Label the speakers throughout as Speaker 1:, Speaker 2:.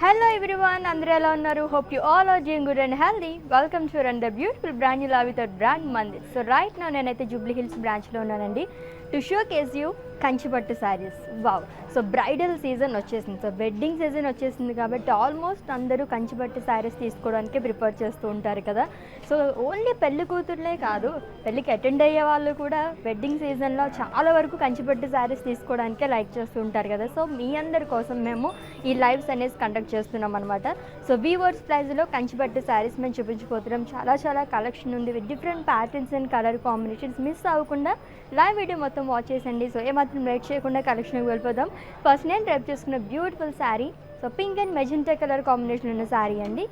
Speaker 1: Hello everyone, Andrea ఎలా ఉన్నారు? Hope you all are doing good and healthy. Welcome to another beautiful brand you love with our brand Mandir. So right now నేనైతే Jubilee hills బ్రాంచ్లో ఉన్నానండి to show case you Kanchipattu saris. Wow! So bridal season వచ్చేసింది, so wedding season వచ్చేసింది కాబట్టి almost అందరూ కంచిపట్టు శారీస్ తీసుకోవడానికి prefer చేస్తూ ఉంటారు కదా. సో ఓన్లీ పెళ్లి కూతుర్లే కాదు, పెళ్ళికి అటెండ్ అయ్యే వాళ్ళు కూడా వెడ్డింగ్ సీజన్లో చాలా వరకు కంచిపట్టు శారీస్ తీసుకోవడానికే లైక్ చేస్తూ ఉంటారు కదా. సో మీ అందరి కోసం మేము ఈ లైవ్స్ అనేసి కండక్ట్ చేస్తున్నాం అనమాట. సో వీవర్స్ ప్రైజ్లో కంచిపట్టు శారీస్ మేము చూపించిపోతున్నాం. చాలా కలెక్షన్ ఉంది with different patterns and colour combinations. Miss అవ్వకుండా లైవ్ వీడియో మొత్తం వాచ్ చేసండి. సో ఏమాత్రం లేట్ చేయకుండా కలెక్షన్కి వెళ్ళిపోదాం. ఫస్ట్ నేను డ్రైప్ చేసుకున్న beautiful sari, so pink and magenta colour combination ఉన్న శారీ అండి.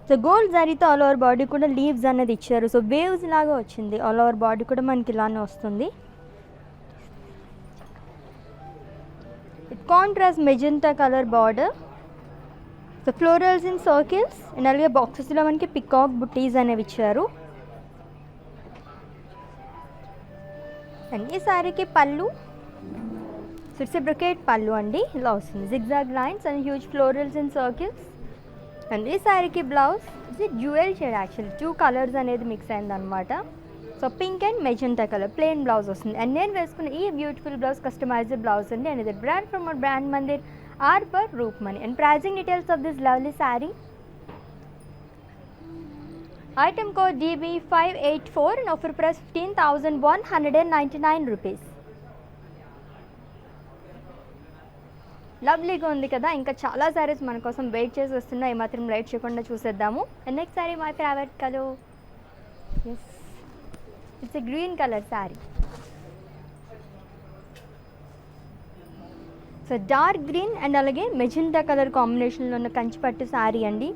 Speaker 1: సో గోల్డ్ జరీతో ఆల్ ఓవర్ బాడీ కూడా లీవ్స్ అనేది ఇచ్చారు. సో వేవ్స్ లాగా వచ్చింది, ఆల్ ఓవర్ బాడీ కూడా మనకి ఇలానే వస్తుంది. Contrast magenta colour border, so florals in circles and అలాగే బాక్సెస్లో మనకి పికాక్ బుట్టీస్ అనేవి ఇచ్చారు. అండ్ ఈ శారీకి పళ్ళు, సో ఇట్స్ బ్రొకేట్ పళ్ళు అండి, ఇలా వస్తుంది zigzag lines and huge florals in circles. And ఈ శారీకి బ్లౌజ్ ఇది డ్యూయల్ షేడ్, యాక్చువల్లీ 2 కలర్స్ అనేది మిక్స్ అయిందనమాట. So pink and magenta colour plain blouse వస్తుంది. అండ్ నేను వేసుకున్న ఈ బ్యూటిఫుల్ బ్లౌజ్ కస్టమైజ్డ్ బ్లౌజ్ అండి. అండ్ ఇది brand from our brand Mandir ఆర్ పర్ రూప్ మనీ. And pricing details of this lovely saree. Item code DB584 and offer price 15,199 rupees. లవ్లీగా ఉంది కదా. ఇంకా చాలా శారీస్ మన కోసం వెయిట్ చేసి వస్తున్నాయి, ఏమాత్రం లైట్ చేయకుండా చూసేద్దాము. And next saree my favourite colour, yes it's a green colour sari. So dark green and అలాగే మెజెంటా కలర్ కాంబినేషన్లో ఉన్న కంచిపట్టు శారీ అండి.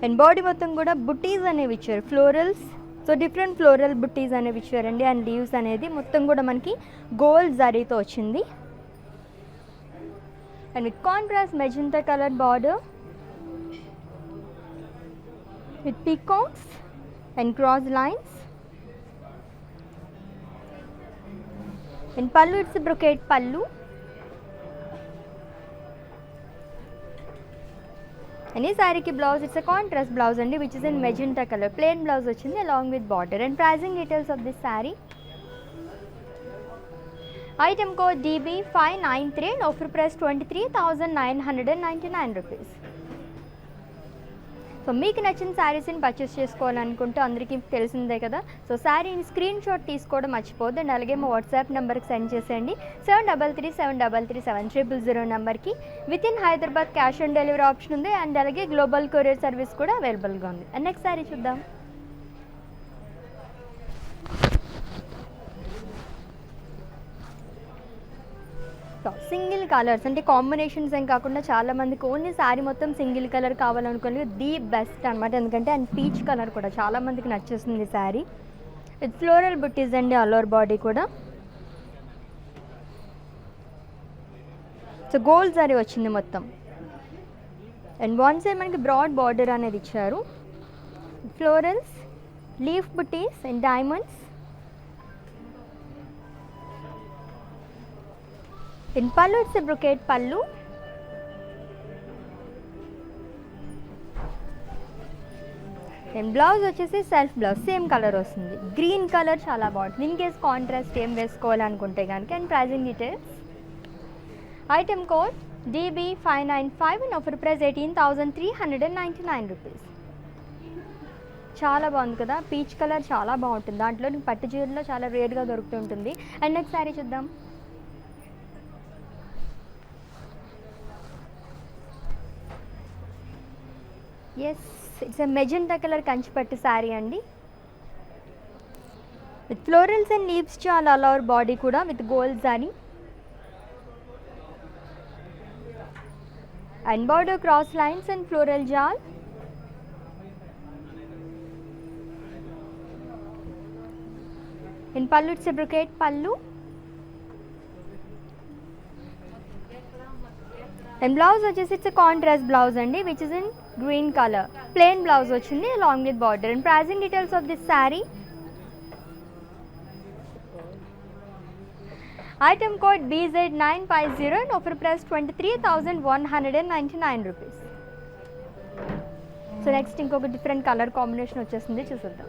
Speaker 1: అండ్ బాడీ మొత్తం కూడా బుట్టీస్ అనేవి ఇచ్చారు, florals, so different floral buttis అనేవి ఇచ్చారండి. అండ్ లీవ్స్ అనేది మొత్తం కూడా మనకి గోల్డ్ జరీతో వచ్చింది. And with contrast magenta colour border with peacocks and cross lines. And pallu it's brocade pallu. And ఈ శారీకి blouse it's a contrast blouse అండి, which is in magenta colour plain blouse వచ్చింది along with border. And pricing details of this sari. Item code DB593 and offer price 23,999 rupees. So మీకు నచ్చిన శారీస్ని purchase చేసుకోవాలనుకుంటే అందరికీ తెలిసిందే కదా. సో శారీని స్క్రీన్ షాట్ తీసుకోవడం మర్చిపోద్దు. అండ్ అలాగే మా వాట్సాప్ నెంబర్కి సెండ్ చేసేయండి 7337337000 నెంబర్కి. With in Hyderabad cash on delivery option ఉంది. అండ్ అలాగే గ్లోబల్ కొరియర్ సర్వీస్ కూడా అవైలబుల్గా ఉంది. అండ్ నెక్స్ట్ శారీ చూద్దాం. సింగిల్ కలర్స్ అంటే కాంబినేషన్స్ ఏం కాకుండా చాలామందికి ఓన్లీ శారీ మొత్తం సింగిల్ కలర్ కావాలనుకోని ది బెస్ట్ అనమాట. ఎందుకంటే అండ్ పీచ్ కలర్ కూడా చాలామందికి నచ్చేస్తుంది శారీ. విత్ ఫ్లోరల్ బుట్టీస్ అండి ఆల్ ఓవర్ బాడీ కూడా. సో గోల్డ్ శారీ వచ్చింది మొత్తం. అండ్ వన్ సైడ్ మనకి బ్రాడ్ బార్డర్ అనేది ఇచ్చారు, florals, leaf buttis and diamonds. In pallu it's brocade pallu. And blouse వచ్చేసి సెల్ఫ్ బ్లౌజ్ సేమ్ కలర్ వస్తుంది, గ్రీన్ కలర్ చాలా బాగుంటుంది ఇన్ కేస్ కాంట్రాస్ట్ ఏం వేసుకోవాలనుకుంటే కనుక. And pricing details. Item code DB595 and offer price 18,399 rupees. చాలా బాగుంది కదా, పీచ్ కలర్ చాలా బాగుంటుంది. దాంట్లో పట్టు చీరలో చాలా రేర్గా దొరుకుతుంటుంది. అండ్ నెక్స్ట్ శారీ చూద్దాం. Yes it's a magenta colour Kanchipattu sari అండి. విత్ ఫ్లోరల్స్ అండ్ లీవ్స్ చాలా ఆల్ ఓవర్ బాడీ కూడా with gold sari. And border cross lines and floral jaal. In pallu it's a brocade pallu. And blouse వచ్చేసి ఇట్స్ కాంట్రాస్ట్ బ్లౌజ్ అండి, which is in green colour plain blouse వచ్చింది along with border. And pricing details of this sari. Item code BZ950 and offer price 23,199 rupees. So next ఇంకొక different colour combination వచ్చేసింది, చూసేద్దాం.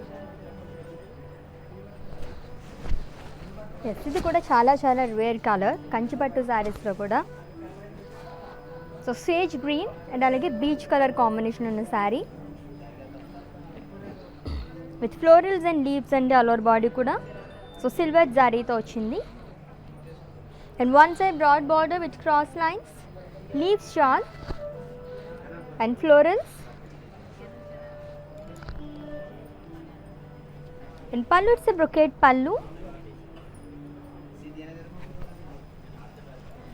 Speaker 1: Yes, ఇది కూడా చాలా చాలా rare colour Kanchipattu శారీస్లో కూడా. సో సేజ్ గ్రీన్ అండ్ అలాగే బీచ్ కలర్ కాంబినేషన్ ఉన్న saree with florals and leaves and all over body కూడా. సో సిల్వర్ జారీతో వచ్చింది. And one side broad border with cross lines, leaves shawl and florals. And pallu, it's a brocade pallu.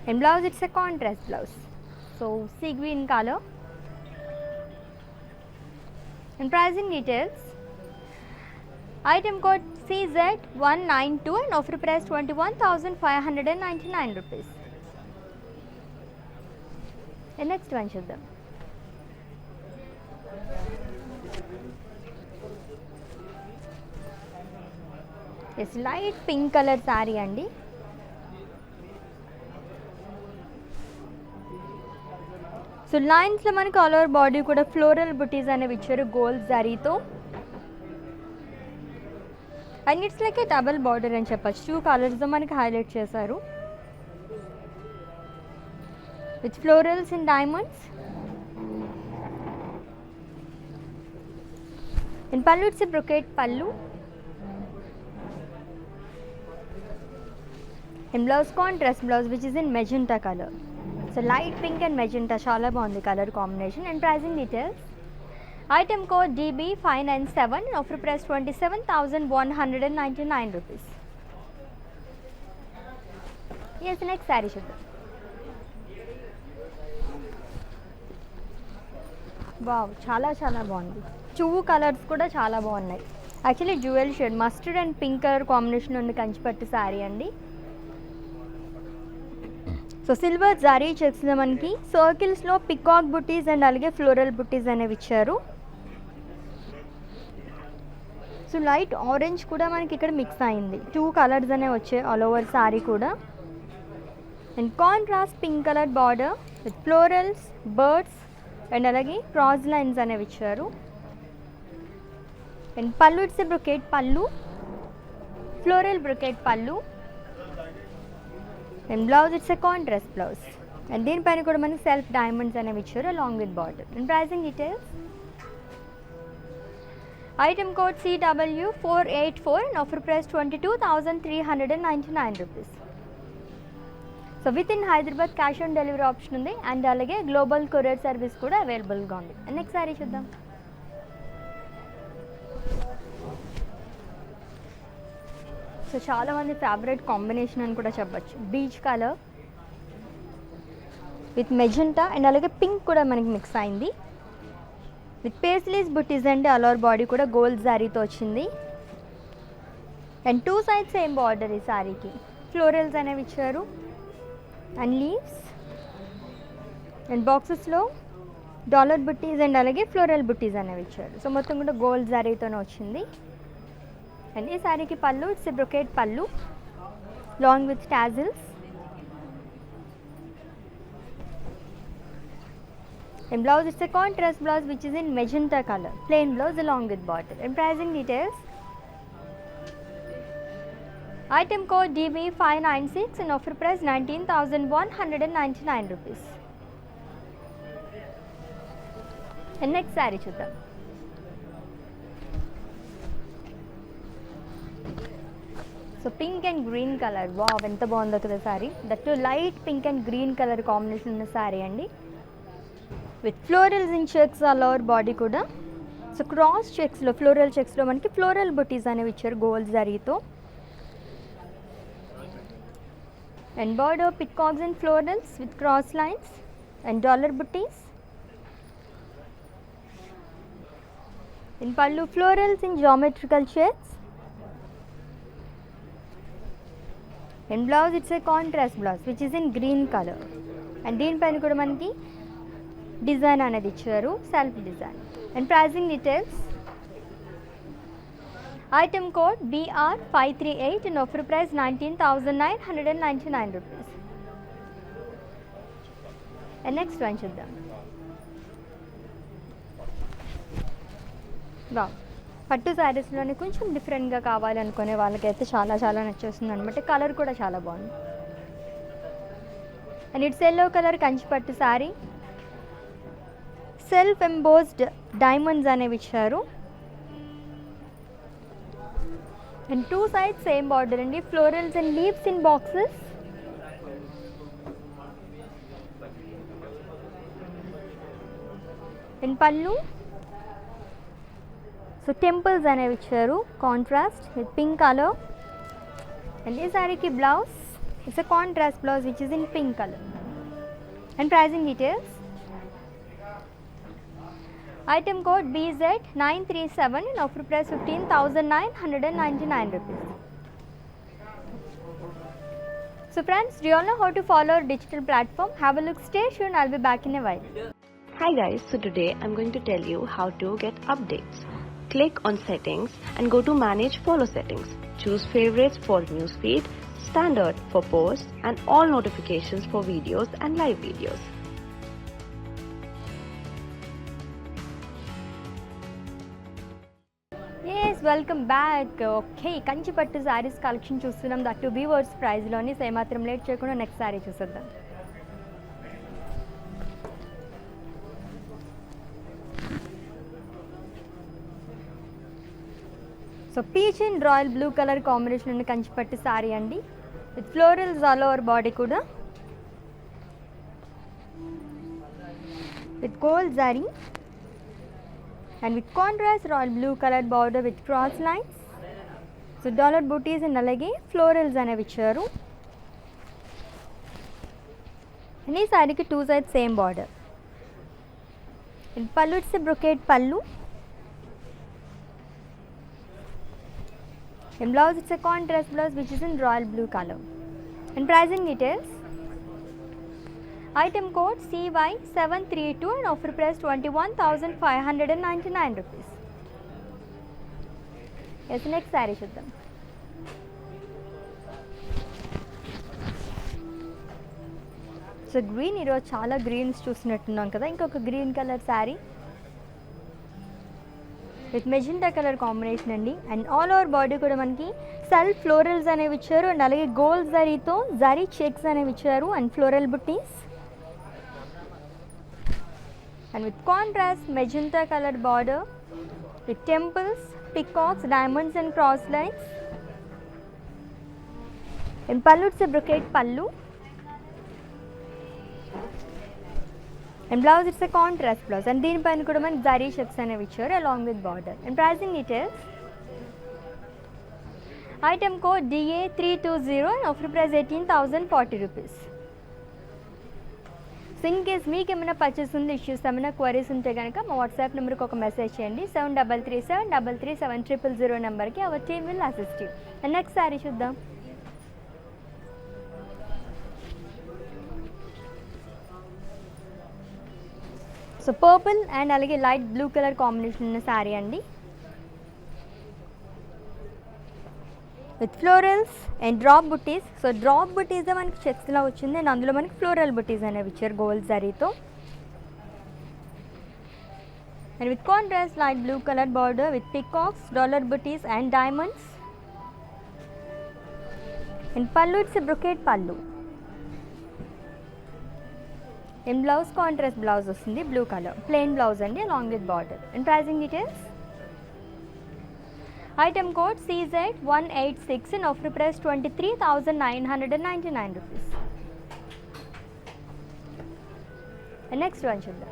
Speaker 1: And blouse, it's a contrast blouse. So sea green color. And pricing details. Item code CZ192 and offer price 21,599 rupees. And next one చూద్దాం. Yes, light pink colour saree అండి. So లైన్స్లో మనకి all over body కూడా floral butis అనేవి ఇచ్చారు gold జరీతో. And it's like a double border అని చెప్పచ్చు. 2 కలర్స్తో మనకి హైలైట్ చేశారు with florals in diamonds. And pallu, it's a brocade pallu. And blouse contrast blouse which is in magenta color. So light pink and magenta, చాలా బాగుంది colour combination. And pricing details. Item code DB597 and offer price 27,199 rupees. Yes, next sari చూద్దాం. Wow, చాలా చాలా బాగుంది. 2 colours కూడా చాలా బాగున్నాయి. Actually jewel shade mustard and pink colour combination ఉంది కంచిపట్టు శారీ అండి. సో సిల్వర్ జారీ చెక్స్లో మనకి సర్కిల్స్లో పికాక్ బుటీస్ అండ్ అలాగే ఫ్లోరల్ బుటీస్ అనేవి ఇచ్చారు. సో లైట్ ఆరెంజ్ కూడా మనకి ఇక్కడ మిక్స్ అయింది. 2 కలర్స్ అనేవి వచ్చాయి ఆల్ ఓవర్ శారీ కూడా. And contrast pink colour border with florals, birds and అలాగే క్రాస్ లైన్స్ అనేవి ఇచ్చారు. And pallu, it's a brocade పల్లు, floral brocade pallu. And blouse, it's a contrast blouse. And దీనిపైన కూడా మనకి సెల్ఫ్ డైమండ్స్ అనేవి ఇచ్చారు along with border. And pricing details. Item code CW484 and offer price 22,399 rupees. So with in Hyderabad cash on delivery option ఉంది and అలాగే global courier service కూడా అవైలబుల్గా ఉంది. అండ్ నెక్స్ట్ సారీ చూద్దాం. సో చాలామంది ఫేవరెట్ కాంబినేషన్ అని కూడా చెప్పచ్చు. Beach colour with magenta and అలాగే పింక్ కూడా మనకి మిక్స్ అయింది with paisleys buttis and all over body కూడా గోల్డ్ శారీతో వచ్చింది. అండ్ 2 సైడ్స్ సేమ్ బార్డర్ ఈ శారీకి. ఫ్లోరల్స్ అనేవి ఇచ్చారు అండ్ లీవ్స్ అండ్ బాక్సెస్లో డాలర్ బుట్టీస్ అండ్ అలాగే ఫ్లోరల్ బుట్టీస్ అనేవి ఇచ్చారు. సో మొత్తం కూడా గోల్డ్ శారీతోనే వచ్చింది. అండ్ ఈ శారీకి పళ్ళు, ఇట్స్ ఎ బ్రొకేట్ పళ్ళు long with tassels. And blouse, it's a contrast blouse which is in magenta color, plain blouse along with border. And pricing details. Item code DB596 and offer price 19,199 rupees. And next saree చూద్దాం. So pink and green colour, wow ఎంత బాగుందో కదా sorry. That light pink and green colour combination ఉన్న sorry అండి with florals in checks all over body కూడా. So cross చెక్స్లో floral చెక్స్లో మనకి floral butis అనేవి ఇచ్చారు గోల్డ్ జరీతో. And border peacocks and florals with cross lines and dollar buttis. In పళ్ళు florals in geometrical shapes. And blouse, it's a contrast blouse which is in green colour. And దీనిపైన కూడా మనకి design అనేది ఇచ్చారు, self design. And pricing details. Item code BR538 and offer price 19,999 rupees. And next one చూద్దాం. Wow, పట్టు శారీస్లోనే కొంచెం డిఫరెంట్గా కావాలనుకునే వాళ్ళకైతే చాలా చాలా నచ్చేస్తుంది అనమాట. కలర్ కూడా చాలా బాగుంది. And it's yellow colour Kanchi pattu sari. Self embossed diamonds అనేవి ఇచ్చారు. And two sides same border అండి. Florals and leaves in boxes. And pallu, so temples అనేవి ఇచ్చారు contrast with pink colour. And ఈ శారీకి blouse it's a contrast blouse which is in pink colour. And pricing details. Item code BZ937 and offer price 15,999 rupees. So friends, do you all know how to follow our digital platform? Have a look, stay tuned, I'll be back in a while.
Speaker 2: Hi guys, so today I'm going to tell you how to get updates. Click on settings and go to manage follow settings. Choose favorites for newsfeed, standard for posts and all notifications for videos and live videos.
Speaker 1: Welcome back. Okay, Kanchi pattu saris collection చూస్తున్నాం. That to weavers ప్రైస్లోని. So ఏమాత్రం late చేయకుండా next sari చూసేద్దాం. So peach and royal blue colour combination ఉన్న కంచి పట్టు శారీ అండి. With florals all over body కూడా. With gold zari and with contrast royal blue colored border with cross lines. So dollar booties and alage florals అనేవి ఇచ్చారు. and ఈ సారీకి two side same border. పళ్ళు it's brocade పళ్ళు. and blouse it's a contrast blouse which is in royal blue color. and pricing details. Item code CY732 and offer price 21,599 rupees. Yes, next saree చూద్దాం. So green, ఈరోజు చాలా Greens చూసినట్టున్నాం కదా. ఇంకొక green colour sari with magenta colour combination అండి. And all over body కూడా మనకి self florals అనేవి ఇచ్చారు. అండ్ అలాగే గోల్డ్ జరీతో జరీ చెక్స్ అనేవి ఇచ్చారు. And floral buttis. And with contrast magenta colored border with temples, peacocks, diamonds and cross lines. And pallu it's a brocade pallu. And blouse it's a contrast blouse. And దీని పైన కూడా మనకి zari checks అనేవి ఇచ్చారు along with border. And pricing details. Item code DA320 and offer price 18,040 rupees. So in case మీకు ఏమైనా purchase ఉంది, issues ఏమైనా క్వరీస్ ఉంటే కనుక మా వాట్సాప్ నెంబర్కి ఒక మెసేజ్ చేయండి. 7337337000 నెంబర్కి our team will assist you. And next sari చూద్దాం. సో పర్పుల్ అండ్ అలాగే లైట్ బ్లూ కలర్ కాంబినేషన్ ఉన్న శారీ అండి. With florals and drop buttis. So drop buttis మనకి చెక్స్లో వచ్చింది. అండ్ అందులో మనకి ఫ్లోరల్ బుట్టీస్ అనేవి ఇచ్చారు గోల్డ్ జరీతో. And with contrast light blue colour border with peacocks, dollar buttis and diamonds. And pallu it's brocade pallu. And blouse contrast blouse వస్తుంది బ్లూ కలర్ ప్లెయిన్ బ్లౌజ్ అండి along with border. And pricing details. Item code CZ186 and offer price 23,999 rupees. And next one చూద్దాం.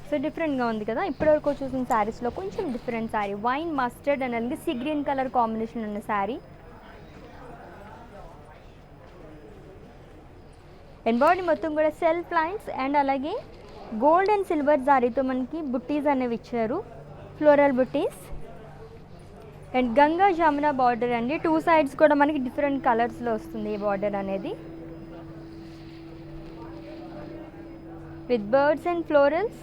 Speaker 1: So డిఫరెంట్గా ఉంది కదా. ఇప్పటివరకు చూసిన శారీస్లో కొంచెం different saree. Wine mustard and అలాగే సీ గ్రీన్ కలర్ కాంబినేషన్ ఉన్న శారీ. అండ్ బాడీ మొత్తం కూడా సెల్ఫ్ లైన్స్ అండ్ అలాగే గోల్డ్ అండ్ సిల్వర్ జారీతో మనకి బుట్టీస్ అనేవి ఇచ్చారు, floral buttis. And Ganga Jamuna border అండి. టూ సైడ్స్ కూడా మనకి డిఫరెంట్ కలర్స్లో వస్తుంది ఈ బార్డర్ అనేది. With birds and florals.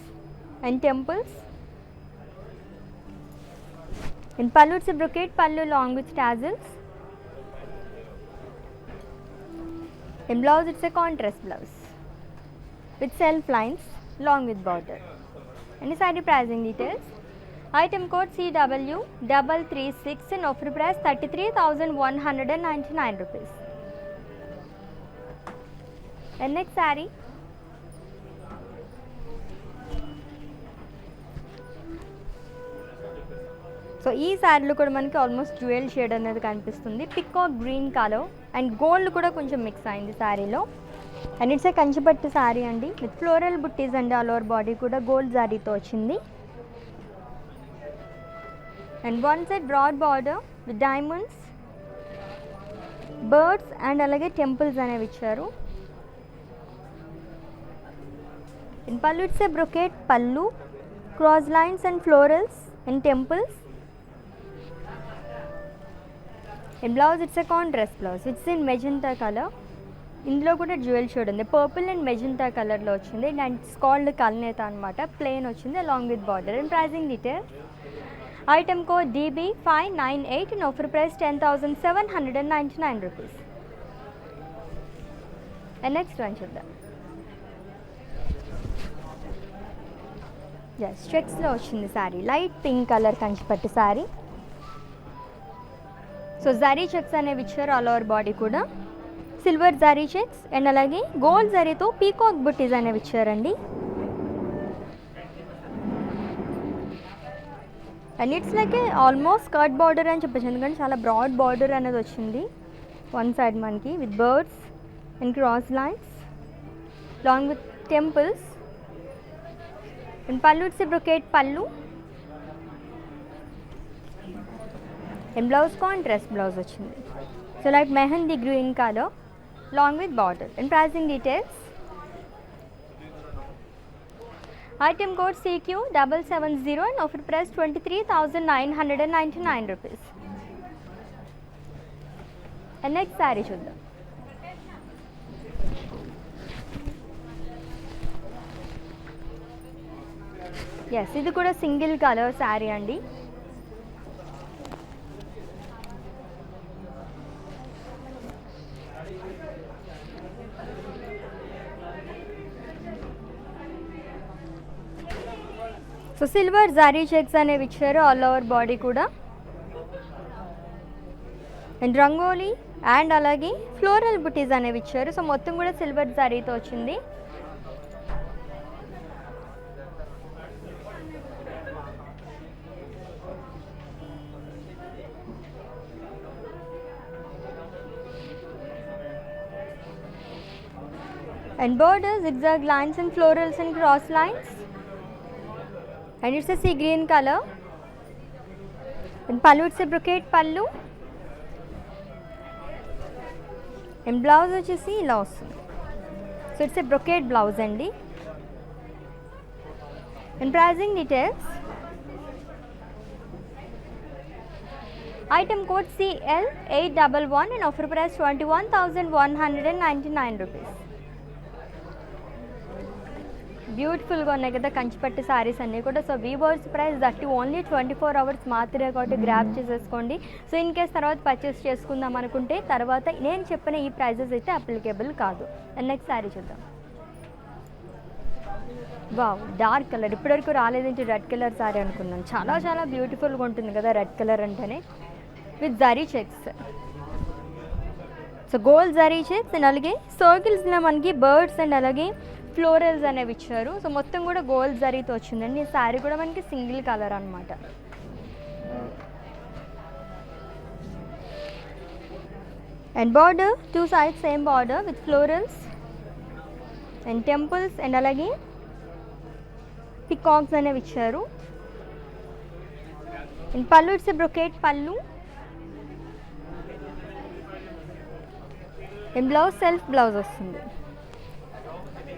Speaker 1: and temples. In pallu it's a brocade pallu long with tassels. In blouse it's a contrast blouse with self lines long with border. And saree pricing details. Item code CW336 and offer price 33,199 rupees. And next saree. So ఈ శారీలో కూడా మనకి almost jewel shade అనేది కనిపిస్తుంది. Peacock green colour and gold కూడా కొంచెం mix అయింది శారీలో. And it's a Kanchipattu sari అండి విత్ ఫ్లోరల్ బుట్టీస్ అండి. ఆల్ ఓవర్ బాడీ కూడా గోల్డ్ శారీతో వచ్చింది. And one side broad border with diamonds, birds and అలాగే టెంపుల్స్ అనేవి ఇచ్చారు. In pallu it's a brocade pallu, cross lines and florals and temples. In blouse it's a contrast blouse. It's in magenta color. ఇందులో కూడా jewel shade ఉంది. Purple and magenta కలర్లో వచ్చింది. And it's called కల్నేత అనమాట. ప్లెయిన్ వచ్చింది along with border. And pricing detail. Item code DB598 and offer price 10,799 rupees. And next one చూద్దాం. Yes చెక్స్లో వచ్చింది saree. Light pink colour Kanchipattu saree. So zari checks అనేవి ఇచ్చారు ఆల్ ఓవర్ బాడీ కూడా. సిల్వర్ జరీ చెక్స్ అండ్ అలాగే గోల్డ్ జరీతో పీకాక్ బుట్టీస్ అనేవి ఇచ్చారండి. And it's like A almost skirt border అని చెప్పచ్చు, ఎందుకంటే చాలా బ్రాడ్ బార్డర్ అనేది వచ్చింది వన్ సైడ్ మనకి with birds and cross lines long with temples. And pallu it's brocade pallu and blouse contrast blouse వచ్చింది. So like mehndi green colour long with border. And pricing details. Item code CQ770 and offer price 23,999 rupees. And next saree చూద్దాం. Yes ఇది కూడా single colour saree అండి. So silver zari checks అనేవి ఇచ్చారు all over body కూడా. And rangoli and అలాగే floral butis అనేవి ఇచ్చారు. సో మొత్తం కూడా సిల్వర్ జరీతో వచ్చింది. And borders, zigzag lines and florals and cross lines. And it's a sea green color. And pallu it's a brocade pallu. And blouse వచ్చేసి ఇలా వస్తుంది. So it's a brocade blouse అండి. And pricing details. Item code CL811 and offer price 21,199 rupees. బ్యూటిఫుల్గా ఉన్నాయి కదా కంచిపట్టు శారీస్ అన్నీ కూడా. So weavers price that only 24 hours మాత్రమే కాబట్టి గ్రాప్ చేసేసుకోండి. సో ఇన్ కేస్ తర్వాత పర్చేస్ చేసుకుందాం అనుకుంటే తర్వాత నేను చెప్పిన ఈ ప్రైజెస్ అయితే అప్లికేబుల్ కాదు. అండ్ నెక్స్ట్ శారీ చూద్దాం. వావ్ డార్క్ కలర్, ఇప్పటివరకు రాలేదేంటి రెడ్ కలర్ శారీ అనుకున్నాను. చాలా చాలా బ్యూటిఫుల్గా ఉంటుంది కదా రెడ్ కలర్ అంటేనే. With zari checks. So gold zari checks and అలాగే సర్కిల్స్లో మనకి బర్డ్స్ అండ్ అలాగే ఫ్లోరల్స్ అనేవి ఇచ్చారు. సో మొత్తం కూడా గోల్డ్ జరీతో వచ్చిందండి. ఈ శారీ కూడా మనకి సింగిల్ కలర్ అనమాట. And border two sides same border with florals and temples and అలాగే పికాక్స్ అనేవి ఇచ్చారు. And pallu it's brocade pallu and blouse self blouse వస్తుంది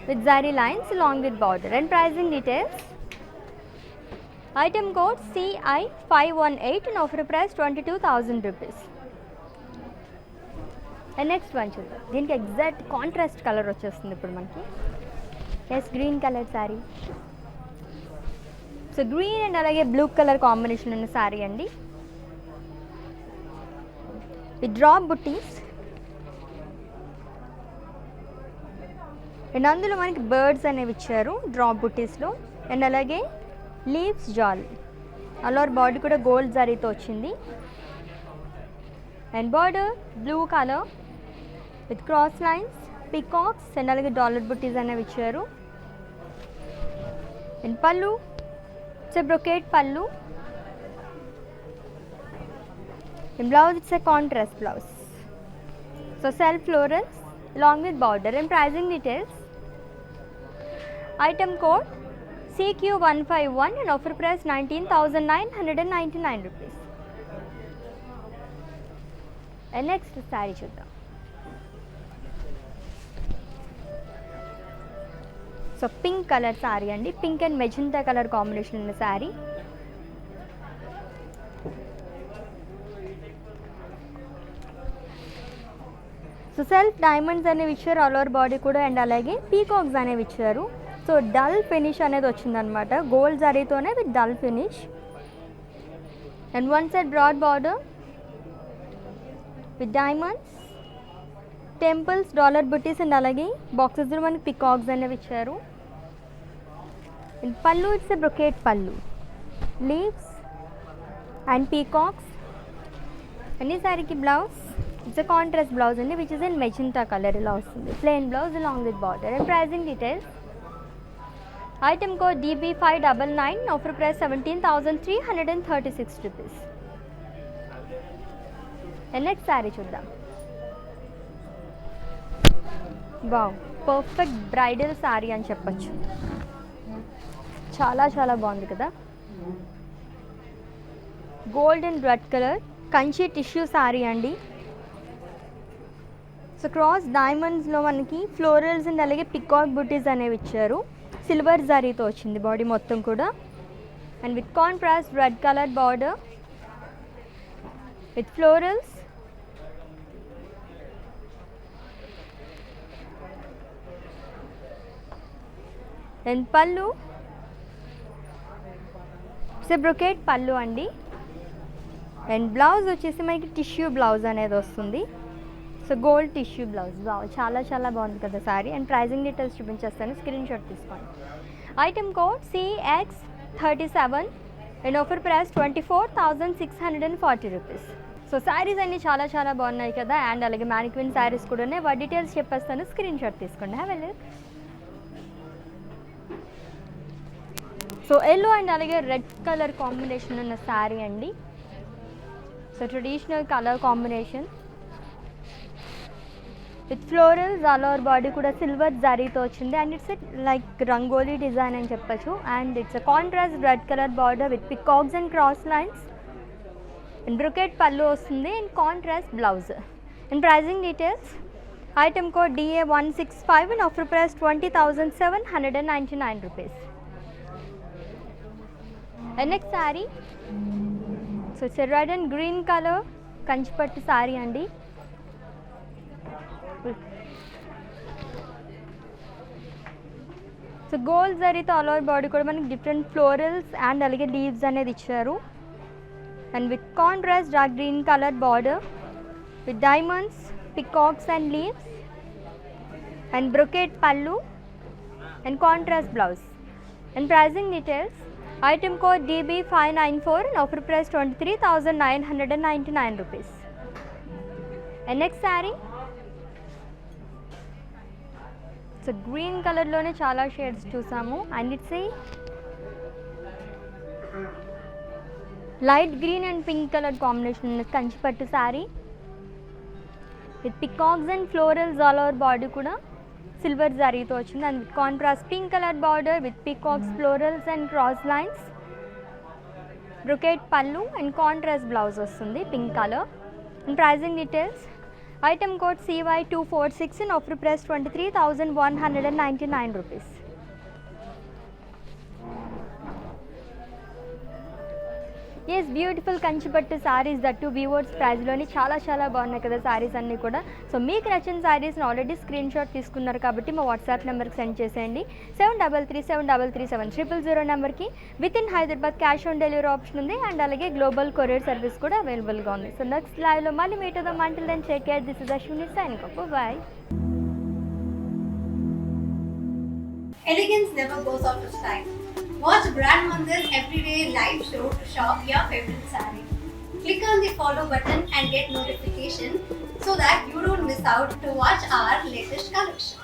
Speaker 1: with zari lines along with border. And pricing details. Item code CI518 and offer price 22,000 rupees. And next one చూద్దాం. దీనికి exact contrast colour వచ్చేస్తుంది ఇప్పుడు మనకి. Yes green colour sari. So green and అలాగే blue colour combination ఉన్న శారీ అండి. With drop buttis and అందులో మనకి బర్డ్స్ అనేవి ఇచ్చారు డ్రాప్ బుట్టీస్లో. అండ్ అలాగే లీవ్స్ జాల్ అలోర్ బాడీ కూడా గోల్డ్ జరీతో వచ్చింది. And border blue colour with cross lines, peacocks and అలాగే డాలర్ బుట్టీస్ అనేవి ఇచ్చారు. And pallu it's a brocade pallu. And blouse it's a contrast blouse. So self florals along with border and pricing details. Item code CQ151 and offer price 19,999 rupees. And next saree చూద్దాం. So pink colour saree అండి. Pink and magenta colour combination ఉన్న saree. So self diamonds అనేవి ఇచ్చారు all over body కూడా. And అలాగే peacocks అనేవి ఇచ్చారు. So dull finish అనేది వచ్చిందనమాట, గోల్డ్ జరీతోనే with dull finish. And one side broad border with diamonds, temples, dollar buttis and అలాగే బాక్సెస్లో మనకి పీకాక్స్ అనేవి ఇచ్చారు. And pallu it's a brocade pallu, leaves and peacocks. అన్ని సారీకి blouse it's a contrast blouse అండి which is in magenta colour. ఇలా వస్తుంది plain blouse along with border. And pricing details. Item code DB599, offer price 17,336 rupees. And next sari చూద్దాం. Wow, perfect bridal sari అని చెప్పచ్చు. చాలా చాలా బాగుంది కదా. Gold and red colour Kanchi tissue saree అండి. సో క్రాస్ డైమండ్స్లో మనకి ఫ్లోరల్స్ అండ్ అలాగే పికాక్ బుటీస్ అనేవి ఇచ్చారు. సిల్వర్ జరీతో వచ్చింది బాడీ మొత్తం కూడా. And with contrast red colour border with florals. And pallu it's brocade పళ్ళు అండి. అండ్ బ్లౌజ్ వచ్చేసి మనకి టిష్యూ బ్లౌజ్ అనేది వస్తుంది. So gold tissue blouse. చాలా చాలా బాగుంది కదా సారీ. అండ్ ప్రైజింగ్ డీటెయిల్స్ చూపించేస్తాను, స్క్రీన్ షాట్ తీసుకోండి. Item code CX37 and offer price 24,640 rupees. So saris అన్నీ చాలా చాలా బాగున్నాయి కదా. అండ్ అలాగే మ్యానిక్విన్ శారీస్ కూడా ఉన్నాయి. వాటి డీటెయిల్స్ చెప్పేస్తాను, స్క్రీన్ షాట్ తీసుకోండి. Have a look. So yellow and అలాగే రెడ్ కలర్ కాంబినేషన్ ఉన్న శారీ అండి. So traditional colour combination with florals all over body కూడా సిల్వర్ జరీతో వచ్చింది. And it's like rangoli design అని చెప్పచ్చు. And it's a contrast red colour border with peacocks and cross lines. And brocade pallu వస్తుంది and contrast blouse. And pricing details. Item code DA165 and offer price 20,799 rupees. And next saree. So it's red and green colour Kanchipattu sari అండి. So gold జరీతో all over body కూడా మనకి different florals and అలాగే leaves అనేది ఇచ్చారు. And with contrast dark green colour border with diamonds, peacocks and leaves and brocade pallu and contrast blouse. And pricing details. Item code DB594 and offer price 23,999 rupees. And next saree. So green కలర్లోనే చాలా shades చూసాము. And it's a light green and pink colour combination ఉన్న Kanchipattu saree with peacocks and florals all over body కూడా silver జరీతో వచ్చింది. And with contrast pink colour border with peacocks, florals and cross lines, brocade pallu and contrast blouse వస్తుంది pink colour. And pricing details. Item code CY246 and offer price 23,199 rupees. Yes beautiful Kanchipattu sarees that weavers ప్రైస్లోని చాలా చాలా బాగున్నాయి కదా సారీస్ అన్నీ కూడా. So మీకు నచ్చిన సారీస్ని ఆల్రెడీ స్క్రీన్ షాట్ తీసుకున్నారు కాబట్టి మా వాట్సాప్ నెంబర్కి సెండ్ చేసేయండి. 7337337000 నెంబర్కి. With in Hyderabad cash on delivery option ఉంది అండ్ అలాగే గ్లోబల్ కొరియర్ సర్వీస్ కూడా అవైలబుల్గా ఉంది. సో నెక్స్ట్ లైవ్లో మళ్ళీ మీట్ అవుదాం. Until then take care. This is Ashwini signing off. Bye.
Speaker 3: Elegance never goes out of style. Watch Brand Mandir's everyday live show to shop your favorite saree. Click on the follow button and get notification so that you don't miss out to watch our latest collection.